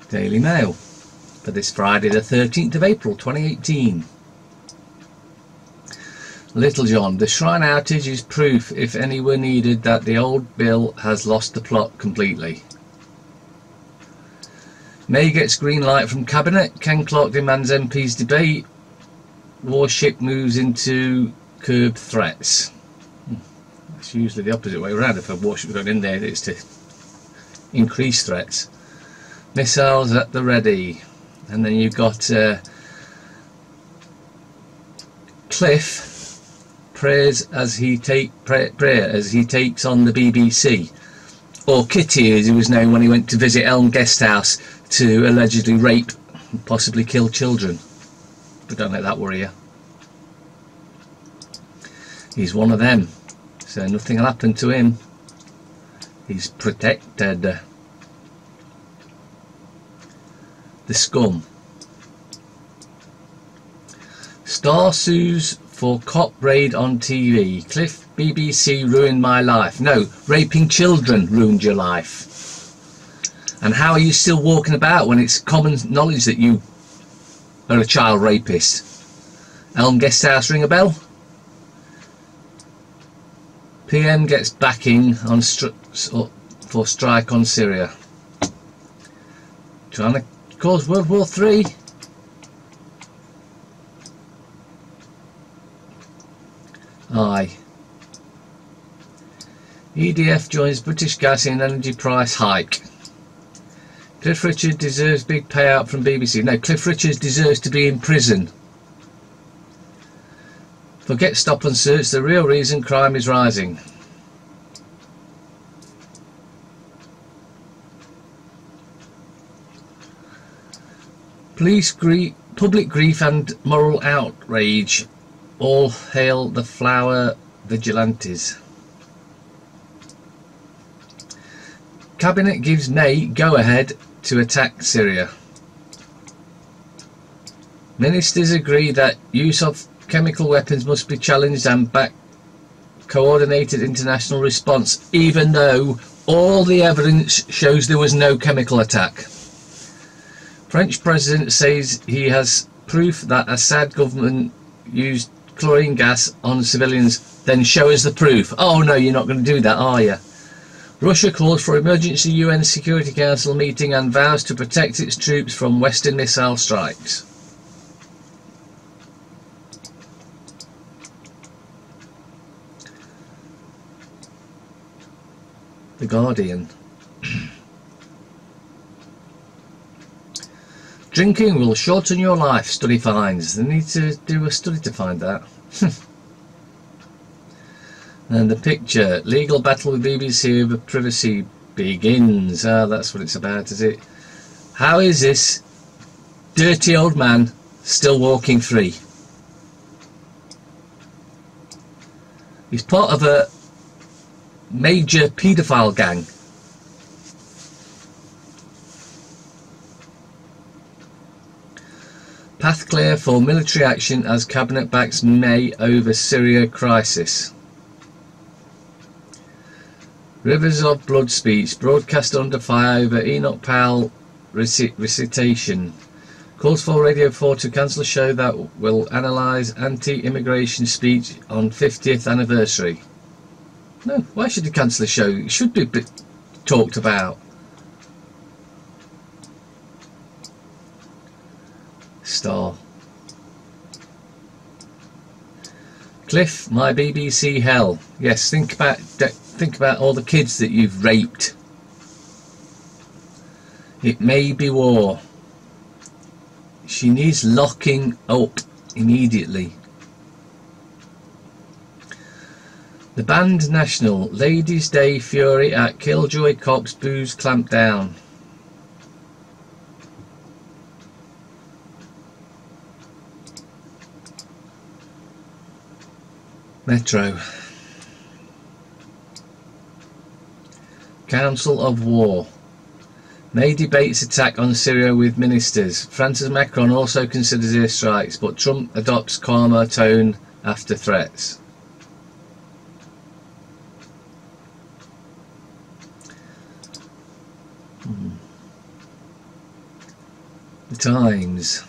Daily Mail for this Friday the 13th of April 2018. Little John, the Shrine outage is proof, if any were needed, that the old bill has lost the plot completely. May gets green light from Cabinet. Ken Clarke demands MPs debate. Warship moves into curb threats. It's usually the opposite way around. If a warship's going in there, it's to increase threats. Missiles at the ready. And then you've got Cliff prays as he takes on the BBC, or Kitty as he was known when he went to visit Elm Guest House to allegedly rape and possibly kill children. But don't let that worry you. He's one of them, so nothing will happen to him. He's protected. The scum. Star sues for cop raid on TV. Cliff, BBC ruined my life. No, raping children ruined your life. And how are you still walking about when it's common knowledge that you are a child rapist? Elm Guest House, ring a bell? PM gets backing on for strike on Syria. Trying to cause World War III. Aye. EDF joins British Gas in energy price hike. Cliff Richard deserves big payout from BBC. No, Cliff Richard deserves to be in prison. Forget stop and search, the real reason crime is rising. Public grief and moral outrage. All hail the flower vigilantes. Cabinet gives May go-ahead to attack Syria. Ministers agree that use of chemical weapons must be challenged and back coordinated international response, even though all the evidence shows there was no chemical attack. French president says he has proof that Assad government used chlorine gas on civilians. Then show us the proof. Oh no, you're not going to do that, are you? Russia calls for emergency UN Security Council meeting and vows to protect its troops from Western missile strikes. The Guardian. Drinking will shorten your life, study finds. They need to do a study to find that. And the picture, legal battle with BBC over privacy begins. Ah, that's what it's about, is it? How is this dirty old man still walking free? He's part of a major paedophile gang. Path clear for military action as Cabinet backs May over Syria crisis. Rivers of Blood speech broadcast under fire over Enoch Powell recitation. Calls for Radio 4 to cancel a show that will analyse anti-immigration speech on 50th anniversary. No, why should he cancel the show? It should be talked about. Star. Cliff, my BBC hell. Yes, think about all the kids that you've raped. It may be war. She needs locking up immediately. The Band National. Ladies' Day fury at Killjoy cops booze clamped down. Metro. Council of War. May debates attack on Syria with ministers. Francis Macron also considers airstrikes, but Trump adopts calmer tone after threats. The Times.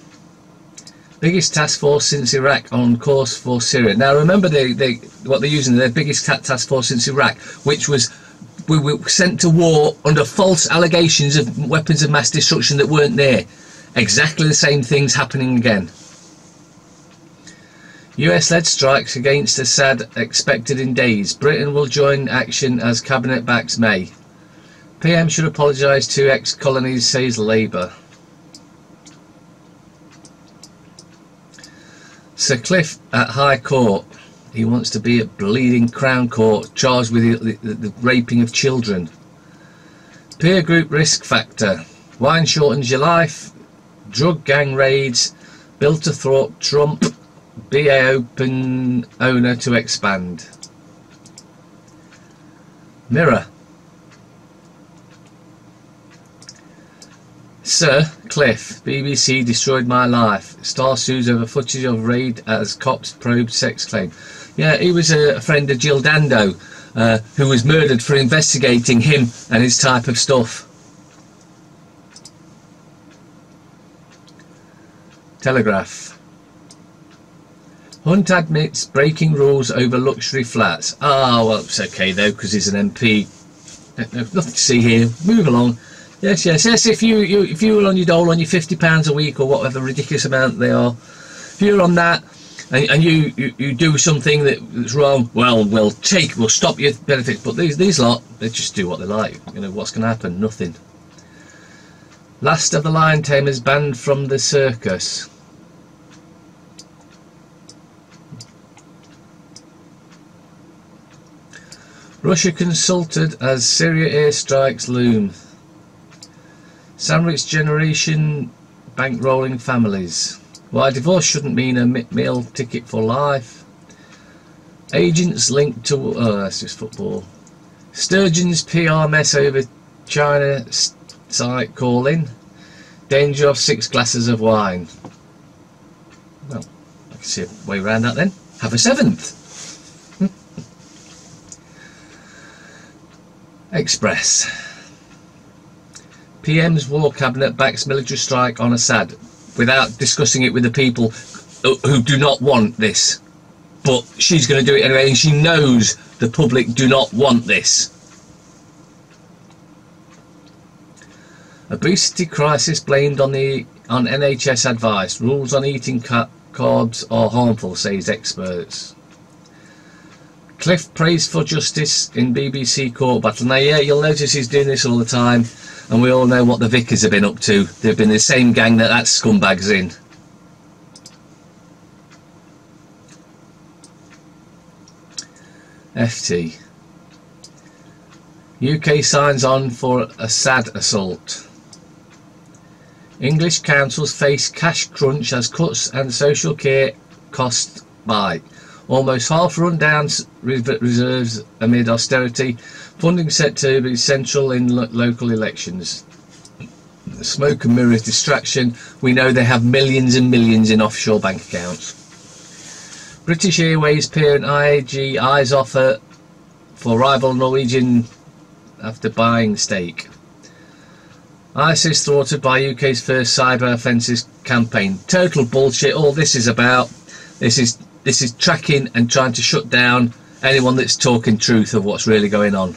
Biggest task force since Iraq on course for Syria. Now remember what they're using, their biggest task force since Iraq, which was we were sent to war under false allegations of weapons of mass destruction that weren't there. Exactly the same things happening again. US-led strikes against Assad expected in days. Britain will join action as Cabinet backs May. PM should apologise to ex-colonies, says Labour. Sir Cliff at High Court. He wants to be at bleeding Crown Court, charged with the raping of children. Peer group risk factor. Wine shortens your life. Drug gang raids. Bill to thwart Trump. BA open owner to expand. Mirror. Sir Cliff, BBC destroyed my life. Star sues over footage of raid as cops probe sex claim. Yeah, he was a friend of Jill Dando, who was murdered for investigating him and his type of stuff. Telegraph. Hunt admits breaking rules over luxury flats. Ah, well, it's okay though, because he's an MP. Nothing to see here. Move along. Yes. If you were on your dole on your £50 a week or whatever ridiculous amount they are, if you're on that and you do something that's wrong, well, we'll stop your benefits. But these lot, they just do what they like. You know what's going to happen? Nothing. Last of the lion tamers banned from the circus. Russia consulted as Syria airstrikes loom. Sandwich generation bankrolling families. Why divorce shouldn't mean a meal ticket for life. Agents linked to... oh, that's just football. Sturgeon's PR mess over China site calling. Danger of 6 glasses of wine. Well, I can see a way around that then. Have a 7th. Express. PM's war cabinet backs military strike on Assad without discussing it with the people who do not want this. But she's going to do it anyway, and she knows the public do not want this. Obesity crisis blamed on NHS advice. Rules on eating carbs are harmful, says experts. Cliff prays for justice in BBC court battle. Now, yeah, you'll notice he's doing this all the time, and we all know what the Vickers have been up to. They've been the same gang that scumbag's in. FT. UK signs on for Assad assault. English councils face cash crunch as cuts and social care costs bite. Almost half run down reserves amid austerity. Funding set to be central in local elections. Smoke and mirrors distraction. We know they have millions and millions in offshore bank accounts. British Airways parent IAG eyes offer for rival Norwegian after buying stake. ISIS thwarted by UK's first cyber offences campaign. Total bullshit. All this is about. This is tracking and trying to shut down anyone that's talking truth of what's really going on.